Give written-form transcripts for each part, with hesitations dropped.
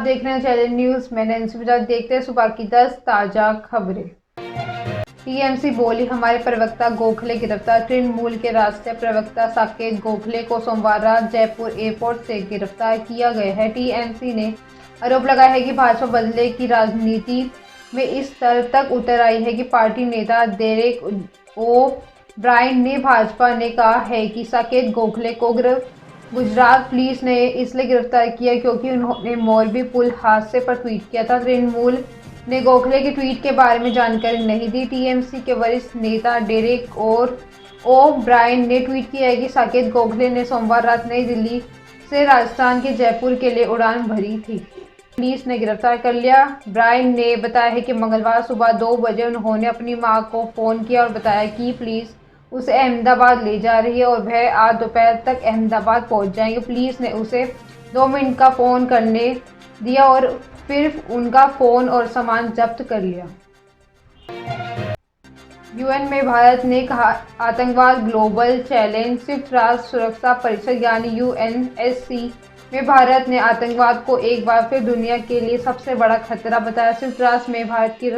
देख रहे हैं चैनल न्यूज़। मैं नैन्सी बजाज। देखते हैं सुबह की 10 ताज़ा खबरें। टीएमसी बोली, हमारे प्रवक्ता गोखले गिरफ्तार। तृणमूल के राष्ट्रीय प्रवक्ता साकेत गोखले को सोमवार रात जयपुर एयरपोर्ट से गिरफ्तार किया गया है। टीएमसी ने आरोप लगाया है कि भाजपा बदले की राजनीति में इस स्तर तक उतर आई है कि पार्टी नेता डेरेक ओ ब्रायन ने भाजपा ने कहा है कि साकेत गोखले को गुजरात पुलिस ने इसलिए गिरफ्तार किया क्योंकि उन्होंने मोरबी पुल हादसे पर ट्वीट किया था। तृणमूल ने गोखले के ट्वीट के बारे में जानकारी नहीं दी। टीएमसी के वरिष्ठ नेता डेरेक और ओ ब्रायन ने ट्वीट किया है कि साकेत गोखले ने सोमवार रात नई दिल्ली से राजस्थान के जयपुर के लिए उड़ान भरी थी। पुलिस ने गिरफ्तार कर लिया। ब्रायन ने बताया है कि मंगलवार सुबह 2 बजे उन्होंने अपनी मां को फ़ोन किया और बताया कि पुलिस उसे अहमदाबाद ले जा रही है और वह आज दोपहर तक अहमदाबाद पहुंच जाएंगे। पुलिस ने उसे 2 मिनट का फ़ोन करने दिया और फिर उनका फ़ोन और सामान जब्त कर लिया। यूएन में भारत ने कहा, आतंकवाद ग्लोबल चैलेंज। संयुक्त राष्ट्र सुरक्षा परिषद यानी यूएनएससी में भारत ने आतंकवाद को एक बार फिर दुनिया के लिए सबसे बड़ा खतरा बताया। संयुक्त राष्ट्र में भारत की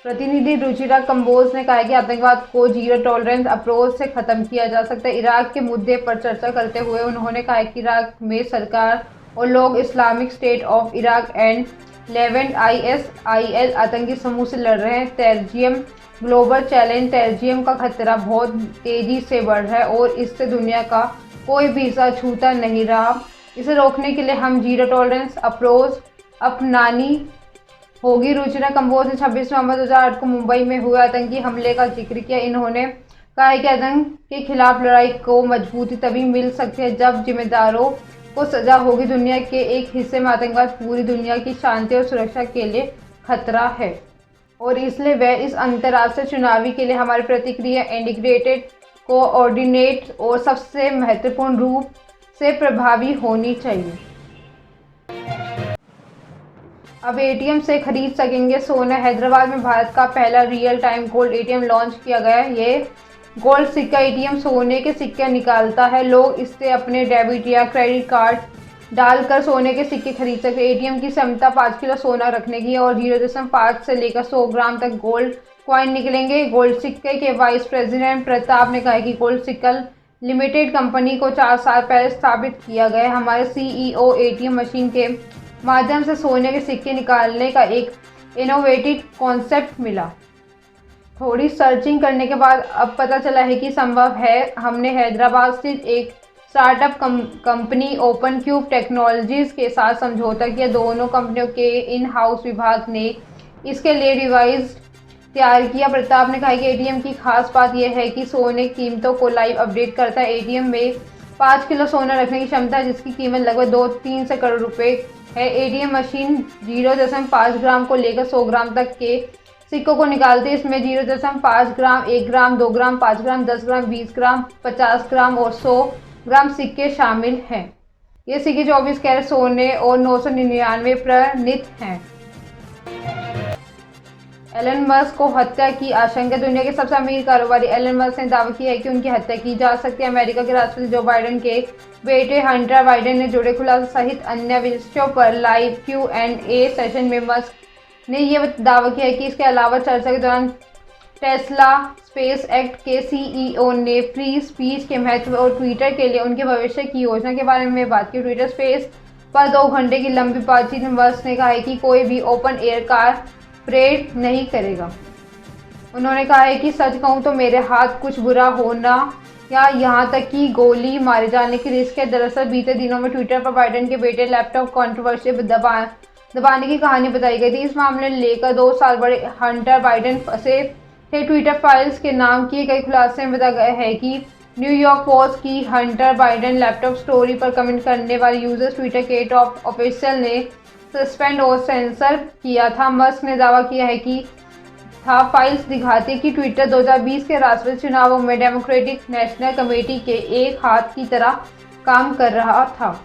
प्रतिनिधि रुचिरा कंबोज ने कहा कि आतंकवाद को जीरो टॉलरेंस अप्रोच से खत्म किया जा सकता है। इराक के मुद्दे पर चर्चा करते हुए उन्होंने कहा कि इराक में सरकार और लोग Islamic state of Iraq and Levant ISIL आतंकी समूह से लड़ रहे हैं। Terrorism global challenge. टेररिज्म का खतरा बहुत तेजी से बढ़ रहा है और इससे दुनिया का कोई भी हिस्सा छूता नहीं रहा। इसे रोकने के लिए हम जीरो टॉलरेंस अप्रोच अपनानी होगी। रुचिरा कंबोज ने 26 नवंबर 2008 को मुंबई में हुए आतंकी हमले का जिक्र किया। इन्होंने कहा है कि आतंक के खिलाफ लड़ाई को मजबूती तभी मिल सकती है जब जिम्मेदारों को सजा होगी। दुनिया के एक हिस्से में आतंकवाद पूरी दुनिया की शांति और सुरक्षा के लिए खतरा है और इसलिए वह इस अंतर्राष्ट्रीय चुनावी के लिए हमारी प्रतिक्रिया इंटीग्रेटेड, कोऑर्डिनेट और सबसे महत्वपूर्ण रूप से प्रभावी होनी चाहिए। अब एटीएम से खरीद सकेंगे सोना। हैदराबाद में भारत का पहला real time gold ATM launch किया गया है। ये गोल्ड सिक्का एटीएम सोने के सिक्के निकालता है। लोग इससे अपने डेबिट या क्रेडिट कार्ड डालकर सोने के सिक्के खरीद सकते हैं। एटीएम की क्षमता 5 किलो सोना रखने की और 0.5 से लेकर 100 ग्राम तक गोल्ड कॉइन निकलेंगे। गोल्ड सिक्के के वाइस प्रेसिडेंट प्रताप ने कहा कि गोल्ड सिक्का लिमिटेड कंपनी को 4 साल पहले स्थापित किया गया। हमारे CEO एटीएम मशीन के माध्यम से सोने के सिक्के निकालने का एक इनोवेटिव कॉन्सेप्ट मिला। थोड़ी सर्चिंग करने के बाद अब पता चला है कि संभव है। हमने हैदराबाद स्थित एक startup company open cube technologies के साथ समझौता किया। दोनों कंपनियों के इन हाउस विभाग ने इसके लिए डिवाइस तैयार किया। प्रताप ने कहा कि एटीएम की खास बात यह है कि सोने की कीमतों को लाइव अपडेट करता है। एटीएम में 5 किलो सोना रखने की क्षमता है जिसकी कीमत लगभग 2-3 से करोड़ रुपए है। एटीएम मशीन 0.5 ग्राम को लेकर 100 ग्राम तक के सिक्कों को निकालती है। इसमें 0.5 ग्राम, 1 ग्राम, 2 ग्राम, 5 ग्राम, 10 ग्राम, 20 ग्राम, 50 ग्राम और 100 ग्राम सिक्के शामिल हैं। ये सिक्के 24 कैरेट सोने और 999 प्रणीत हैं। एलन मस्क को हत्या की आशंका। दुनिया के सबसे अमीर कारोबारी एलन मस्क ने दावा किया है कि उनकी हत्या की जा सकती है। अमेरिका के राष्ट्रपति जो बाइडेन के बेटे हंटर बाइडेन ने जुड़े खुलासे सहित अन्य विषयों पर लाइव Q&A सेशन में मस्क ने यह दावा किया है कि इसके अलावा चर्चा के दौरान टेस्ला स्पेस एक्ट के CEO ने फ्री स्पीच के महत्व और ट्विटर के लिए उनके भविष्य की योजना के बारे में बात की। ट्विटर स्पेस पर 2 घंटे की लंबी बातचीत में मस्क ने कहा है कि कोई भी ओपन एयर कार परेड नहीं करेगा। उन्होंने कहा है कि सच कहूं तो मेरे हाथ कुछ बुरा होना या यहाँ तक कि गोली मारे जाने की रिस्क है। दरअसल बीते दिनों में ट्विटर पर बाइडेन के बेटे लैपटॉप कंट्रोवर्सी दबाने की कहानी बताई गई थी। इस मामले को लेकर 2 साल बड़े हंटर बाइडेन फंसे थे। ट्विटर फाइल्स के नाम किए गए खुलासे में बताया गया है कि न्यूयॉर्क पोस्ट की हंटर बाइडेन लैपटॉप स्टोरी पर कमेंट करने वाले यूजर्स ट्विटर के टॉप ऑफिशियल ने सस्पेंड और सेंसर किया था। मस्क ने दावा किया है कि फाइल्स दिखाती कि ट्विटर 2020 के राष्ट्रपति चुनावों में डेमोक्रेटिक नेशनल कमेटी के एक हाथ की तरह काम कर रहा था।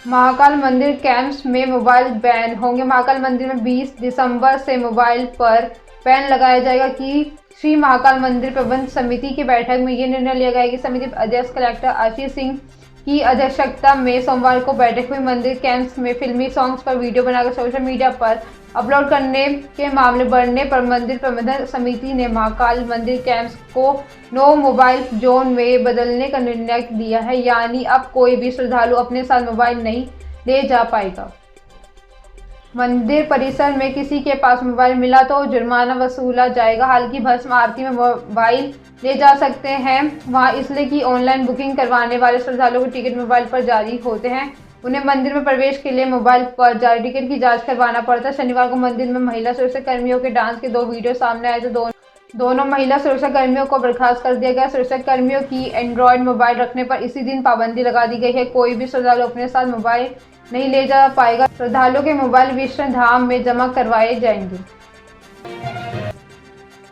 महाकाल मंदिर कैंप्स में मोबाइल बैन होंगे। महाकाल मंदिर में 20 दिसंबर से मोबाइल पर बैन लगाया जाएगा कि श्री महाकाल मंदिर प्रबंध समिति की बैठक में ये निर्णय लिया गया कि समिति अध्यक्ष कलेक्टर आशीष सिंह की अध्यक्षता में सोमवार को बैठक हुई। मंदिर कैंप्स में फिल्मी सॉन्ग्स पर वीडियो बनाकर सोशल मीडिया पर अपलोड करने के मामले बढ़ने पर मंदिर प्रबंधन समिति ने महाकाल मंदिर कैंप्स को नो मोबाइल जोन में बदलने का निर्णय लिया है, यानी अब कोई भी श्रद्धालु अपने साथ मोबाइल नहीं ले जा पाएगा। मंदिर परिसर में किसी के पास मोबाइल मिला तो जुर्माना वसूला जाएगा। हालांकि भस्म आरती में मोबाइल ले जा सकते हैं वहाँ, इसलिए कि ऑनलाइन बुकिंग करवाने वाले श्रद्धालुओं को टिकट मोबाइल पर जारी होते हैं। उन्हें मंदिर में प्रवेश के लिए मोबाइल पर जारी टिकट की जांच करवाना पड़ता है। शनिवार को मंदिर में महिला सुरक्षा कर्मियों के डांस के 2 वीडियो सामने आए तो दोनों महिला सुरक्षा कर्मियों को बर्खास्त कर दिया गया। सुरक्षा कर्मियों की एंड्रॉयड मोबाइल रखने पर इसी दिन पाबंदी लगा दी गई है। कोई भी श्रद्धालु अपने साथ मोबाइल नहीं ले जा पाएगा। श्रद्धालुओं के मोबाइल विष्णु धाम में जमा करवाए जाएंगे।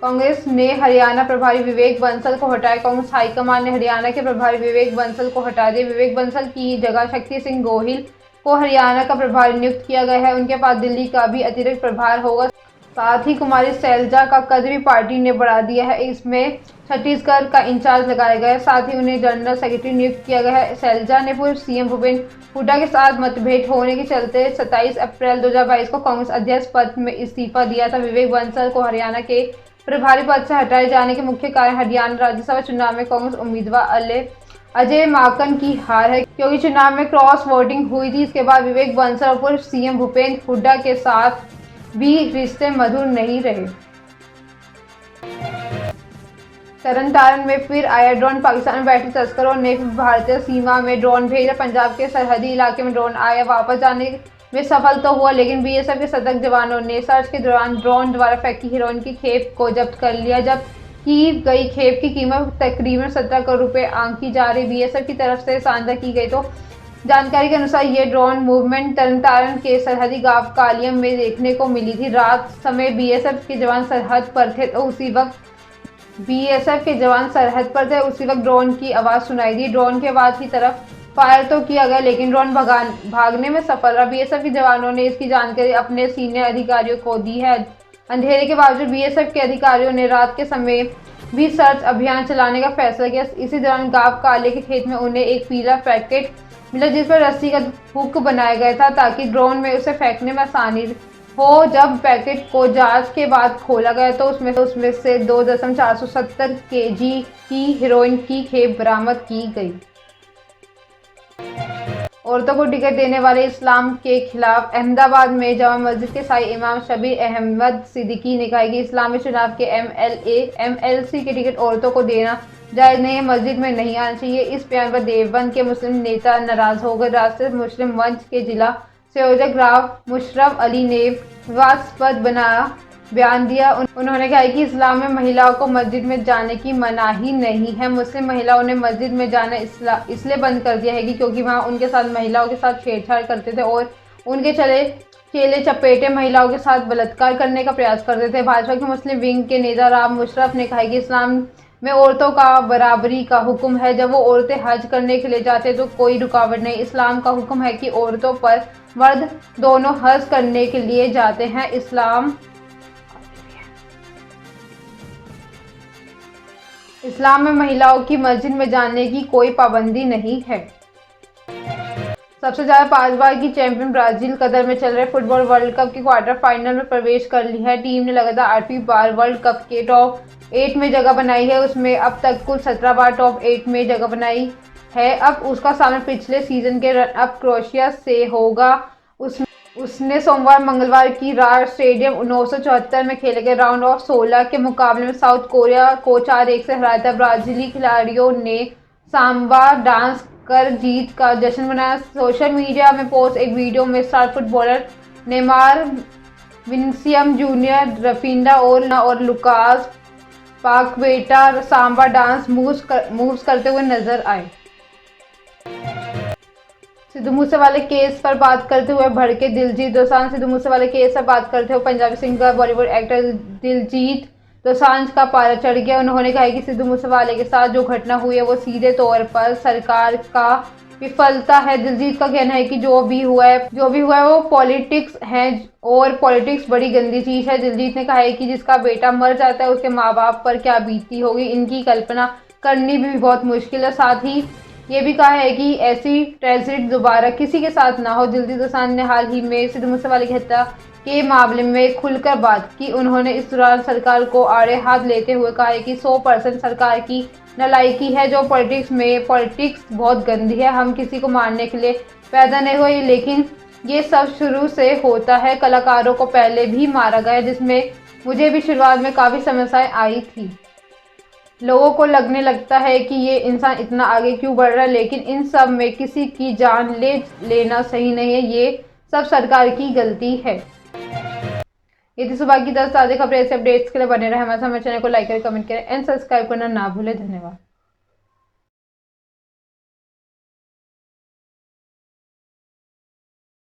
कांग्रेस ने हरियाणा प्रभारी विवेक बंसल को हटाया। कांग्रेस हाईकमान ने हरियाणा के प्रभारी विवेक बंसल को हटा दिया। विवेक बंसल की जगह शक्ति सिंह गोहिल को हरियाणा का प्रभारी नियुक्त किया गया है। उनके पास दिल्ली का भी अतिरिक्त प्रभार होगा। साथ ही कुमारी शैलजा का कद भी पार्टी ने बढ़ा दिया है। इसमें छत्तीसगढ़ का इंचार्ज लगाया गया है। साथ ही उन्हें जनरल सेक्रेटरी नियुक्त किया गया है। शैलजा ने पूर्व सीएम भूपेंद्र हुड्डा के साथ मतभेद होने के चलते 27 अप्रैल 2022 को कांग्रेस अध्यक्ष पद में इस्तीफा दिया था। विवेक बंसल को हरियाणा के प्रभारी पद से हटाए जाने के मुख्य कारण हरियाणा राज्यसभा चुनाव में कांग्रेस उम्मीदवार अजय माकन की हार है, क्योंकि चुनाव में क्रॉस वोटिंग हुई थी। इसके बाद विवेक बंसल और पूर्व सीएम भूपेंद्र हुड्डा के साथ भी रिश्ते मधुर नहीं रहे। तरनतारन में फिर आया ड्रोन। पाकिस्तान में बैठे तस्करों ने भारतीय सीमा में ड्रोन भेजा। पंजाब के सरहदी इलाके में ड्रोन आया, वापस जाने में सफल तो हुआ, लेकिन बीएसएफ के सतर्क जवानों ने सर्च के दौरान ड्रोन द्वारा फेंकी हेरोइन की खेप को जब्त कर लिया। जब्त की गई खेप की कीमत तकरीबन 17 करोड़ रुपए आंकी जा रही। बीएसएफ की तरफ से साझा की गई तो जानकारी के अनुसार ये ड्रोन मूवमेंट तरनतारन के सरहदी गांव कालियम में देखने को मिली थी। रात समय बीएसएफ के जवान सरहद पर थे तो उसी वक्त ड्रोन की आवाज़ सुनाई दी। ड्रोन के आवाज़ की तरफ फायर तो किया गया, लेकिन ड्रोन भागने में सफल रहा। बीएसएफ के जवानों ने इसकी जानकारी अपने सीनियर अधिकारियों को दी है। अंधेरे के बावजूद बीएसएफ के अधिकारियों ने रात के समय भी सर्च अभियान चलाने का फैसला किया। इसी दौरान गांव काले के खेत में उन्हें एक पीला पैकेट मिला, जिस पर रस्सी का हुक बनाया गया था ताकि ड्रोन में उसे फेंकने में आसानी हो। जब पैकेट को जांच के बाद खोला गया तो उसमें से 2.470 केजी की हेरोइन की खेप बरामद की गई। औरतों को टिकट देने वाले इस्लाम के खिलाफ अहमदाबाद में जामा मस्जिद के शाही इमाम शबीर अहमद सिद्दीकी ने कहा कि इस्लामी चुनाव के एमएलसी के टिकट औरतों को देना जायज़ नहीं है, मस्जिद में नहीं आना चाहिए। इस बयान पर देवबंद के मुस्लिम नेता नाराज हो गए। राष्ट्रीय मुस्लिम मंच के जिला संयोजक राव मुशर्रफ अली ने विवादास्पद बयान दिया। उन्होंने कहा कि इस्लाम में महिलाओं को मस्जिद में जाने की मनाही नहीं है। मुस्लिम महिलाओं ने मस्जिद में जाना इसलिए बंद कर दिया है कि क्योंकि वहाँ उनके साथ महिलाओं के साथ छेड़छाड़ करते थे और उनके चेले चपेटे महिलाओं के साथ बलात्कार करने का प्रयास करते थे। भाजपा के मुस्लिम विंग के नेता राव मुशर्रफ ने कहा कि इस्लाम में औरतों का बराबरी का हुक्म है। जब वो औरतें हज करने के लिए जाते तो कोई रुकावट नहीं। इस्लाम का हुक्म है कि औरतों पर मर्द दोनों हज करने के लिए जाते हैं। इस्लाम में महिलाओं की मस्जिद में जाने की कोई पाबंदी नहीं है। सबसे ज़्यादा 5 बार की चैंपियन ब्राजील कतर में चल रहे फुटबॉल वर्ल्ड कप के क्वार्टर फाइनल में प्रवेश कर ली है। टीम ने लगातार 8वीं बार वर्ल्ड कप के टॉप 8 में जगह बनाई है। उसमें अब तक कुल 17 बार टॉप 8 में जगह बनाई है। अब उसका सामना पिछले सीजन के रन अप क्रोएशिया से होगा। उसने सोमवार मंगलवार की रात स्टेडियम 974 में खेले गए राउंड ऑफ 16 के मुकाबले में साउथ कोरिया को 4-1 से हराया था। ब्राजीली खिलाड़ियों ने सांबा डांस कर जीत का जश्न मनाया। सोशल मीडिया में पोस्ट एक वीडियो में star footballer Neymar, Vinicius junior, Rafina और लुकास पाकवेटा सांबा डांस मूव्स करते हुए नजर आए। सिद्धू मूसेवाले केस पर बात करते हुए भड़के दिलजीत दोसांझ। सिद्धू मूसेवाले केस पर बात करते हुए पंजाबी सिंगर बॉलीवुड एक्टर दिलजीत दोसांझ का पारा चढ़ गया। उन्होंने कहा कि सिद्धू मूसेवाले के साथ जो घटना हुई है वो सीधे तौर पर सरकार का विफलता है। दिलजीत का कहना है कि जो भी हुआ है वो पॉलिटिक्स है और पॉलिटिक्स बड़ी गंदी चीज़ है। दिलजीत ने कहा है कि जिसका बेटा मर जाता है उसके माँ बाप पर क्या बीतती होगी, इनकी कल्पना करनी भी बहुत मुश्किल है। साथ ही ये भी कहा है कि ऐसी ट्रेजिडी दोबारा किसी के साथ ना हो। दिलजीत दोसांझ ने हाल ही में सिद्धू मूसेवाले की हत्या के मामले में खुलकर बात की। उन्होंने इस दौरान सरकार को आड़े हाथ लेते हुए कहा है कि 100% सरकार की नालायकी है। जो पॉलिटिक्स बहुत गंदी है। हम किसी को मारने के लिए पैदा नहीं हुए, लेकिन ये सब शुरू से होता है। कलाकारों को पहले भी मारा गया, जिसमें मुझे भी शुरुआत में काफ़ी समस्याएं आई थी। लोगों को लगने लगता है कि ये इंसान इतना आगे क्यों बढ़ रहा है, लेकिन इन सब में किसी की जान ले लेना सही नहीं है। ये सब सरकार की गलती है। ये थी सुबह की 10 ताज़ा खबरें। ऐसे अपडेट्स के लिए बने रहे हमारे चैनल को लाइक करें, कमेंट करें एंड सब्सक्राइब करना ना भूलें। धन्यवाद।